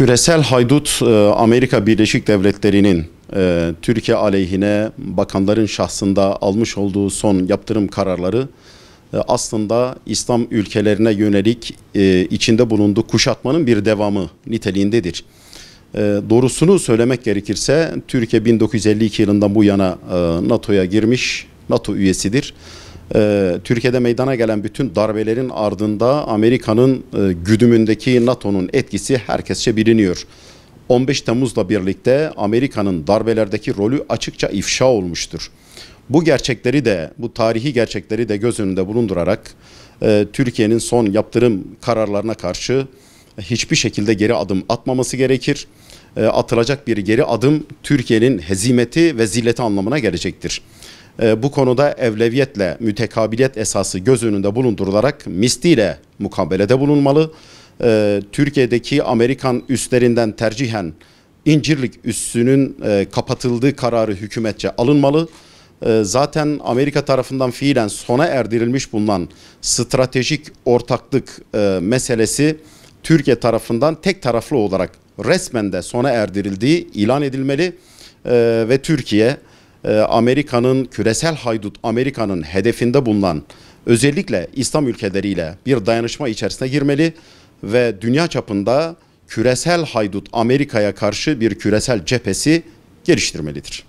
Küresel haydut Amerika Birleşik Devletleri'nin Türkiye aleyhine bakanların şahsında almış olduğu son yaptırım kararları aslında İslam ülkelerine yönelik içinde bulunduğu kuşatmanın bir devamı niteliğindedir. Doğrusunu söylemek gerekirse Türkiye 1952 yılından bu yana NATO'ya girmiş, NATO üyesidir. Türkiye'de meydana gelen bütün darbelerin ardında Amerika'nın güdümündeki NATO'nun etkisi herkesçe biliniyor. 15 Temmuz'la birlikte Amerika'nın darbelerdeki rolü açıkça ifşa olmuştur. Bu gerçekleri de, bu tarihi gerçekleri de göz önünde bulundurarak Türkiye'nin son yaptırım kararlarına karşı hiçbir şekilde geri adım atmaması gerekir. Atılacak bir geri adım Türkiye'nin hezimeti ve zilleti anlamına gelecektir. Bu konuda evleviyetle mütekabiliyet esası göz önünde bulundurularak misliyle mukabelede bulunmalı. Türkiye'deki Amerikan üslerinden tercihen İncirlik üssünün kapatıldığı kararı hükümetçe alınmalı. Zaten Amerika tarafından fiilen sona erdirilmiş bulunan stratejik ortaklık meselesi Türkiye tarafından tek taraflı olarak resmen de sona erdirildiği ilan edilmeli ve Türkiye Amerika'nın küresel haydut Amerika'nın hedefinde bulunan özellikle İslam ülkeleriyle bir dayanışma içerisine girmeli ve dünya çapında küresel haydut Amerika'ya karşı bir küresel cephesi geliştirmelidir.